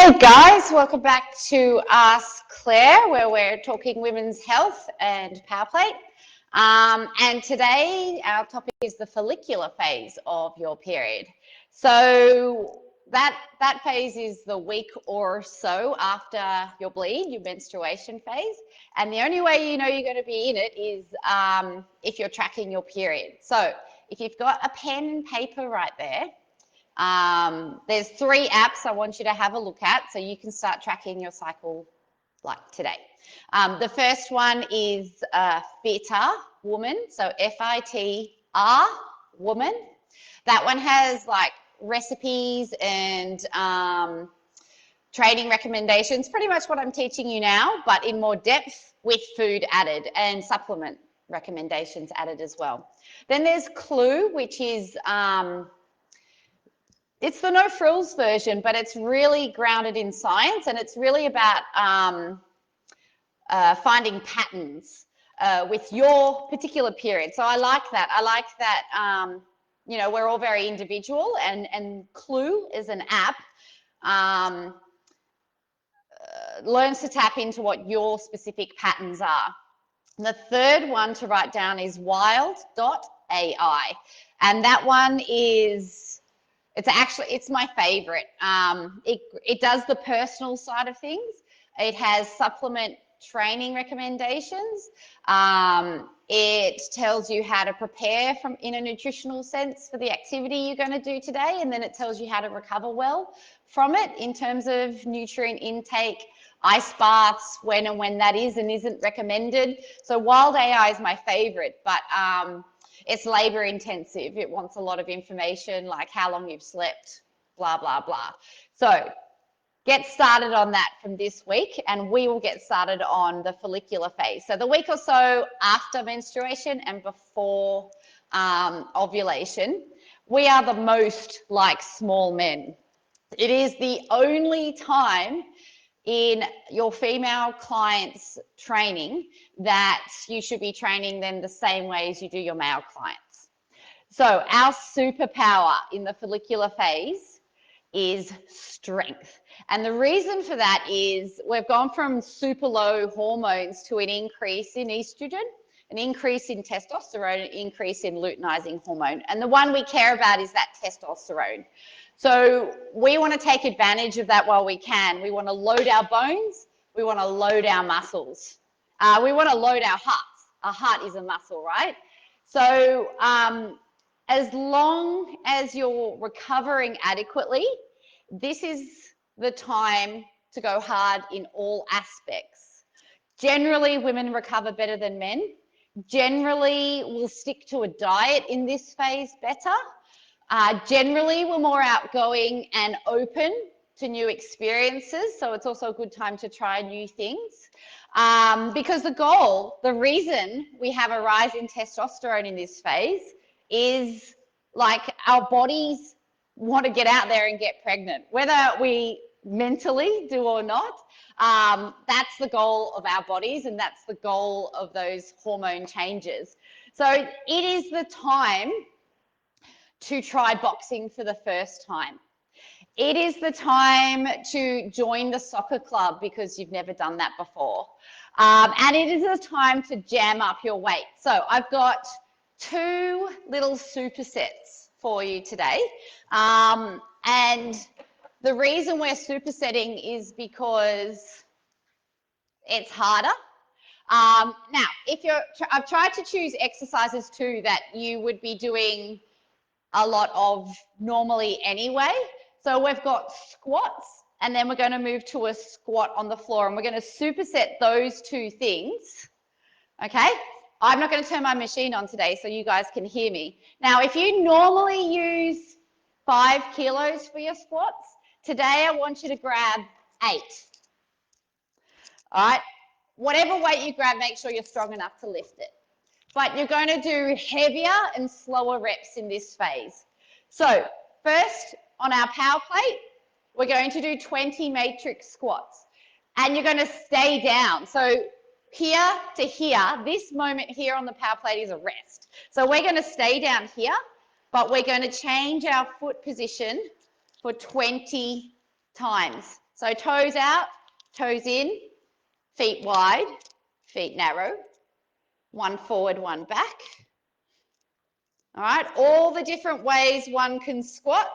Hey guys, welcome back to Ask Claire, where we're talking women's health and power plate. And today our topic is the follicular phase of your period. So that phase is the week or so after your bleed, your menstruation phase. And the only way you know you're going to be in it is if you're tracking your period. So if you've got a pen and paper right there, there's 3 apps I want you to have a look at so you can start tracking your cycle like today. The first one is Fitter Woman, so F-I-T-R Woman. That one has like recipes and training recommendations, pretty much what I'm teaching you now, but in more depth with food added and supplement recommendations added as well. Then there's Clue, which is it's the no frills version, but it's really grounded in science, and it's really about finding patterns with your particular period. So I like that. I like that, you know, we're all very individual, and Clue is an app, learns to tap into what your specific patterns are. And the third one to write down is wild.ai. And that one is, it's my favorite. It does the personal side of things. It has supplement training recommendations. It tells you how to prepare in a nutritional sense for the activity you're going to do today, and then it tells you how to recover well from it in terms of nutrient intake, ice baths, when and when that is and isn't recommended. So Wild AI is my favorite, but it's labor intensive. It wants a lot of information like how long you've slept, blah, blah, blah. So get started on that from this week, and we will get started on the follicular phase. So the week or so after menstruation and before ovulation, we are the most like small men. It is the only time in your female clients' training that you should be training them the same way as you do your male clients. So our superpower in the follicular phase is strength. And the reason for that is we've gone from super low hormones to an increase in estrogen, an increase in testosterone, an increase in luteinizing hormone. And the one we care about is that testosterone. So we want to take advantage of that while we can. We want to load our bones. We want to load our muscles. We want to load our hearts. Our heart is a muscle, right? So as long as you're recovering adequately, this is the time to go hard in all aspects. Generally, women recover better than men. Generally, we'll stick to a diet in this phase better. Generally, we're more outgoing and open to new experiences, so it's also a good time to try new things. Because the reason we have a rise in testosterone in this phase is like our bodies want to get out there and get pregnant, whether we mentally do or not. That's the goal of our bodies, and that's the goal of those hormone changes. So it is the time to try boxing for the first time. It is the time to join the soccer club because you've never done that before. And it is the time to jam up your weight. So I've got 2 little supersets for you today. And the reason we're supersetting is because it's harder. Now, I've tried to choose exercises too that you would be doing a lot of normally anyway. So we've got squats, and then we're going to move to a squat on the floor, and we're going to superset those 2 things. Okay, I'm not going to turn my machine on today so you guys can hear me. Now, if you normally use 5 kilos for your squats, today I want you to grab 8. All right, whatever weight you grab, make sure you're strong enough to lift it. But you're going to do heavier and slower reps in this phase. So first, on our power plate, we're going to do 20 matrix squats, and you're going to stay down. So here to here, this moment here on the power plate is a rest. So we're going to stay down here, but we're going to change our foot position for 20 times. So toes out, toes in, feet wide, feet narrow, one forward, one back. All right, all the different ways one can squat,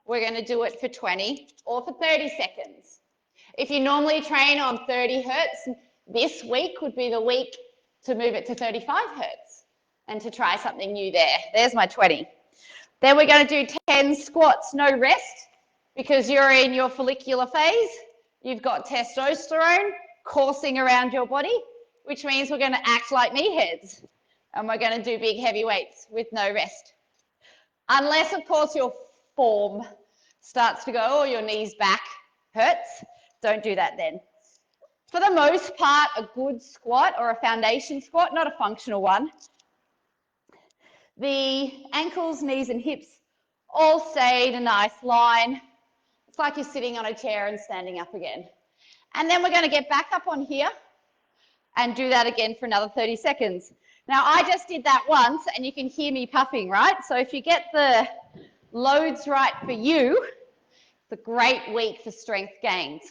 we're going to do it for 20 or for 30 seconds. If you normally train on 30 hertz, this week would be the week to move it to 35 hertz and to try something new there. There's my 20. Then we're going to do 10 squats, no rest, because you're in your follicular phase. You've got testosterone coursing around your body, which means we're going to act like meatheads. And we're going to do big heavy weights with no rest. Unless, of course, your form starts to go, or your knees back hurts. Don't do that then. For the most part, a good squat or a foundation squat, not a functional one, the ankles, knees and hips all stay in a nice line. It's like you're sitting on a chair and standing up again. And then we're going to get back up on here and do that again for another 30 seconds. Now, I just did that once and you can hear me puffing, right? So if you get the loads right for you, it's a great week for strength gains.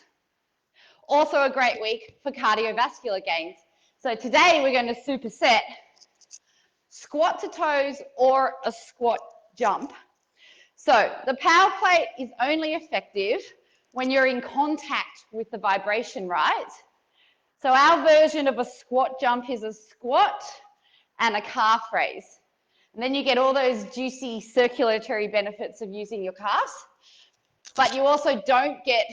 Also a great week for cardiovascular gains. So today we're going to superset squat to toes or a squat jump. So the power plate is only effective when you're in contact with the vibration, right? So our version of a squat jump is a squat and a calf raise. And then you get all those juicy circulatory benefits of using your calves, but you also don't get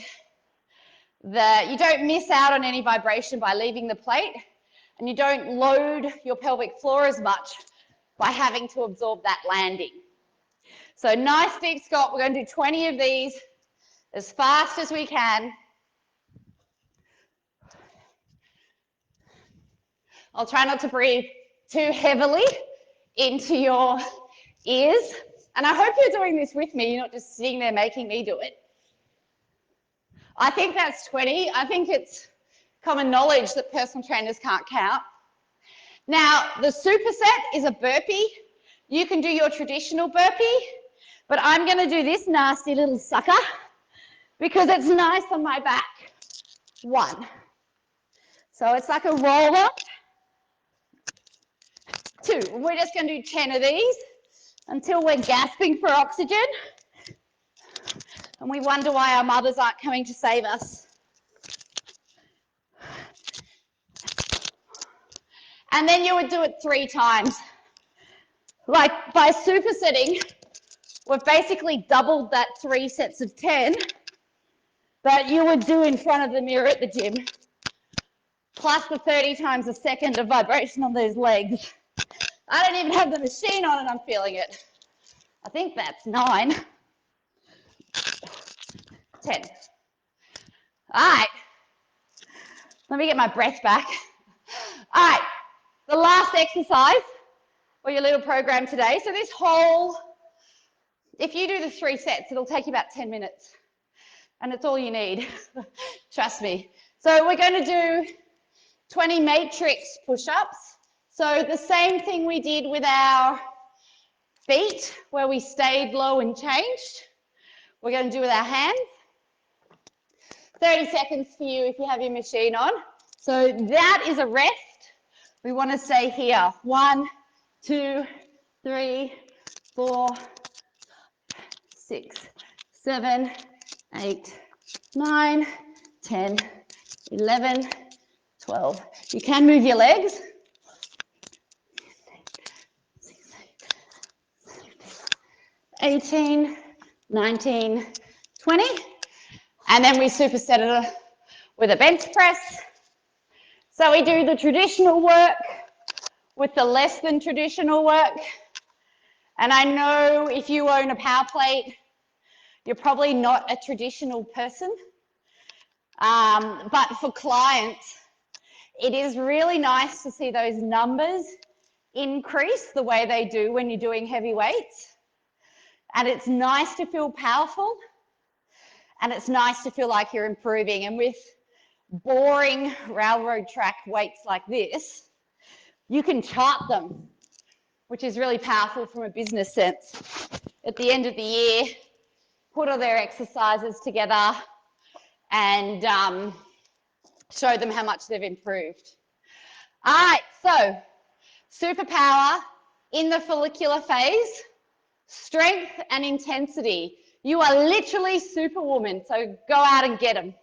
you don't miss out on any vibration by leaving the plate, and you don't load your pelvic floor as much by having to absorb that landing. So nice deep squat. We're going to do 20 of these as fast as we can. I'll try not to breathe too heavily into your ears. And I hope you're doing this with me. You're not just sitting there making me do it. I think that's 20. I think it's common knowledge that personal trainers can't count. Now, the superset is a burpee. You can do your traditional burpee, but I'm going to do this nasty little sucker because it's nice on my back. 1. So it's like a roll up. 2. We're just going to do 10 of these until we're gasping for oxygen. And we wonder why our mothers aren't coming to save us. And then you would do it 3 times. Like by supersetting, we've basically doubled that 3 sets of 10 that you would do in front of the mirror at the gym, plus the 30 times a second of vibration on those legs. I don't even have the machine on and I'm feeling it. I think that's 9. 10. All right. Let me get my breath back. All right. The last exercise for your little program today. So this whole, if you do the 3 sets, it'll take you about 10 minutes. And it's all you need. Trust me. So we're going to do 20 matrix push-ups. So the same thing we did with our feet, where we stayed low and changed, we're going to do with our hands. 30 seconds for you if you have your machine on. So that is a rest. We want to stay here. 1, 2, 3, 4, 6, 7, 8, 9, 10, 11, 12. You can move your legs. 18, 19, 20. And then we superset it with a bench press. So we do the traditional work with the less than traditional work. And I know if you own a power plate, you're probably not a traditional person. But for clients, it is really nice to see those numbers increase the way they do when you're doing heavy weights. And it's nice to feel powerful. And it's nice to feel like you're improving. And with boring railroad track weights like this, you can chart them, which is really powerful from a business sense. At the end of the year, put all their exercises together and show them how much they've improved. All right, so superpower in the follicular phase, strength and intensity. You are literally superwoman, so go out and get them.